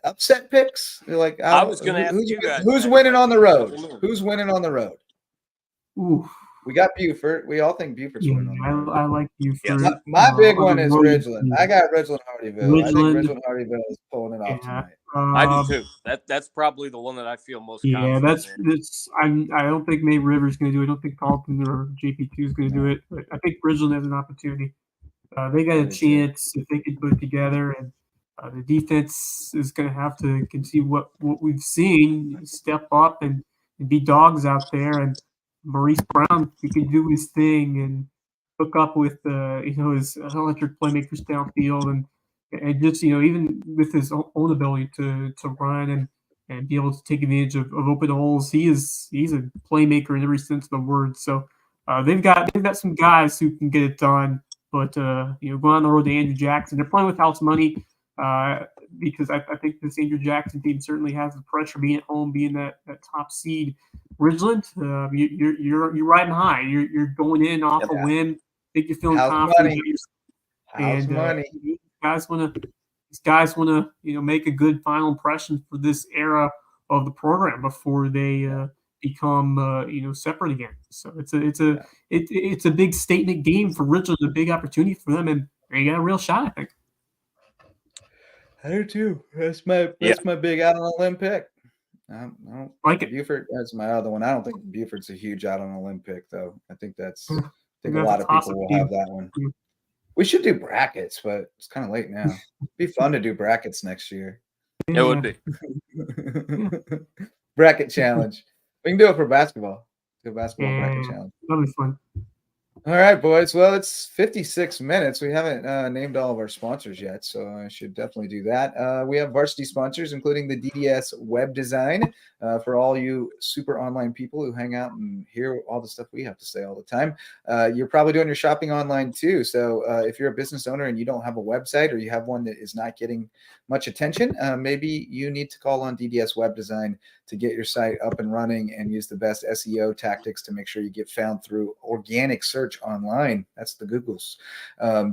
upset picks? Like, I was going to ask you guys. Who's winning on the road? Who's winning on the road? Ooh. We got Beaufort. We all think Beaufort's winning on the road. I like Beaufort. Yeah, my big one is Ridgeland. I got Ridgeland Hardyville. I think Ridgeland Hardyville is pulling it off tonight. I do too. That's probably the one that I feel most confident in. I don't think May River's going to do it. I don't think Carlton or JP2 is going to do it. But I think Ridgeland has an opportunity. They got a chance if they can put it together, and the defense is going to have to see what we've seen, step up and be dogs out there. And Maurice Brown, he can do his thing and hook up with his electric playmakers downfield, and just even with his own ability to run and be able to take advantage of open holes. He's a playmaker in every sense of the word. So they've got some guys who can get it done. But going on the road to Andrew Jackson, they're playing with house money because I think this Andrew Jackson team certainly has the pressure being at home, being that top seed. Ridgeland, you're riding high. You're going in off a win. I think you're feeling confident. House money. These guys want to make a good final impression for this era of the program before they become separate again. So it's a big statement game for Richland, a big opportunity for them, and they got a real shot, I think. I do too. That's my big out on a limb pick. I don't like it. Buford, that's my other one. I don't think Buford's a huge out on a limb pick, though. I think a lot of people will have that one. We should do brackets, but it's kind of late now. It'd be fun to do brackets next year. It would be. Bracket challenge. We can do it for basketball. Do a basketball bracket challenge. That'll be fun. All right, boys. Well, it's 56 minutes. We haven't named all of our sponsors yet, so I should definitely do that. We have varsity sponsors, including the DDS Web Design, for all you super online people who hang out and hear all the stuff we have to say all the time. You're probably doing your shopping online too. So if you're a business owner and you don't have a website, or you have one that is not getting much attention, maybe you need to call on DDS Web Design to get your site up and running and use the best SEO tactics to make sure you get found through organic search online. That's the Googles.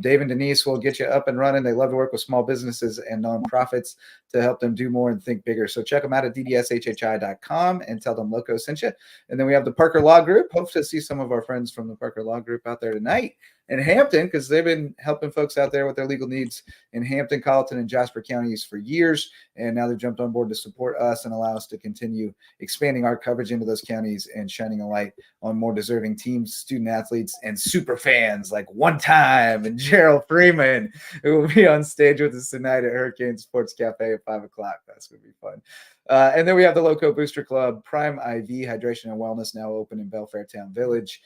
Dave and Denise will get you up and running. They love to work with small businesses and nonprofits to help them do more and think bigger. So check them out at ddshhi.com and tell them Lowco sent you. And then we have the Parker Law Group. Hope to see some of our friends from the Parker Law Group out there tonight in Hampton, because they've been helping folks out there with their legal needs in Hampton, Colleton, and Jasper counties for years. And now they've jumped on board to support us and allow us to continue expanding our coverage into those counties and shining a light on more deserving teams, student athletes, and super fans like One Time and Gerald Freeman, who will be on stage with us tonight at Hurricane Sports Cafe at 5 o'clock. That's going to be fun. And then we have the Lowco Booster Club, Prime IV Hydration and Wellness, now open in Belfair Town Village.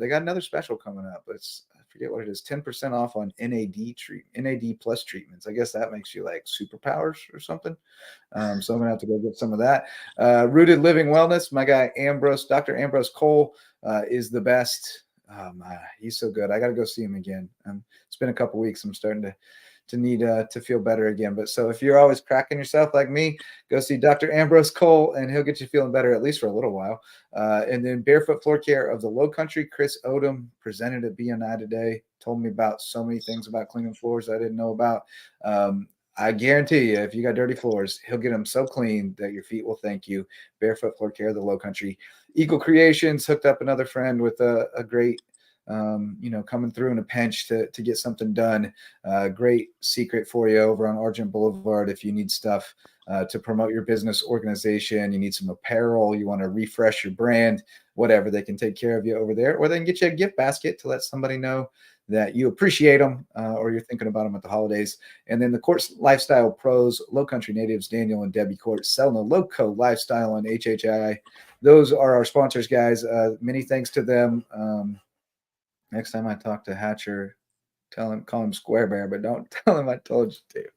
They got another special coming up. I forget what it is, 10% off on NAD plus treatments. I guess that makes you like superpowers or something. So I'm going to have to go get some of that. Rooted Living Wellness, my guy Dr. Ambrose Cole is the best. He's so good. I got to go see him again. It's been a couple weeks. I'm starting to need to feel better again. But so if you're always cracking yourself like me, go see Dr. Ambrose Cole, and he'll get you feeling better, at least for a little while. And then Barefoot Floor Care of the Low Country, Chris Odom, presented at BNI today, told me about so many things about cleaning floors I didn't know about. I guarantee you, if you got dirty floors, he'll get them so clean that your feet will thank you. Barefoot Floor Care of the Low Country. Eagle Creations hooked up another friend with a great coming through in a pinch to get something done. Great secret for you over on Argent Boulevard. If you need stuff to promote your business organization, you need some apparel, you want to refresh your brand, whatever, they can take care of you over there, or they can get you a gift basket to let somebody know that you appreciate them, or you're thinking about them at the holidays. And then the Court Lifestyle Pros, Low Country Natives, Daniel and Debbie Court, selling the Lowco Lifestyle on HHI. Those are our sponsors, guys. Many thanks to them. Next time I talk to Hatcher, call him Square Bear, but don't tell him I told you to.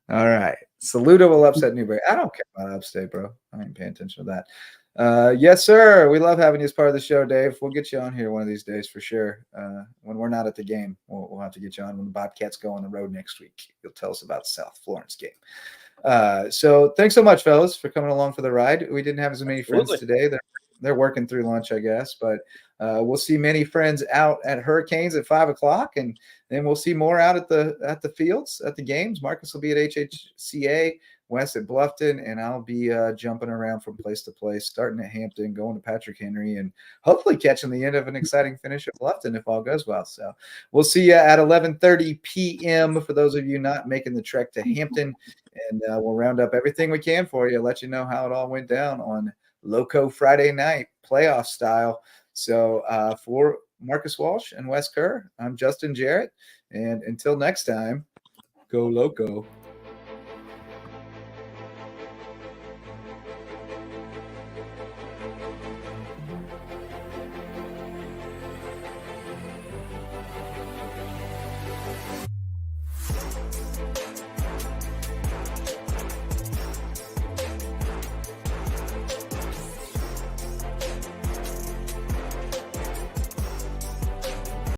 All right. Saludo will upset Newberry. I don't care about upstate, bro. I ain't paying attention to that. Yes, sir. We love having you as part of the show, Dave. We'll get you on here one of these days for sure. When we're not at the game, we'll have to get you on when the Bobcats go on the road next week. You'll tell us about the South Florence game. So thanks so much, fellas, for coming along for the ride. We didn't have as many friends today. They're working through lunch, I guess, but we'll see many friends out at Hurricanes at 5 o'clock, and then we'll see more out at the fields, at the games. Marcus will be at HHCA, Wes at Bluffton, and I'll be jumping around from place to place, starting at Hampton, going to Patrick Henry, and hopefully catching the end of an exciting finish at Bluffton if all goes well. So we'll see you at 11:30 p.m. for those of you not making the trek to Hampton, and we'll round up everything we can for you, let you know how it all went down on Lowco Friday night, playoff style. So for Marcus Walsh and Wes Kerr, I'm Justin Jarrett. And until next time, go Lowco.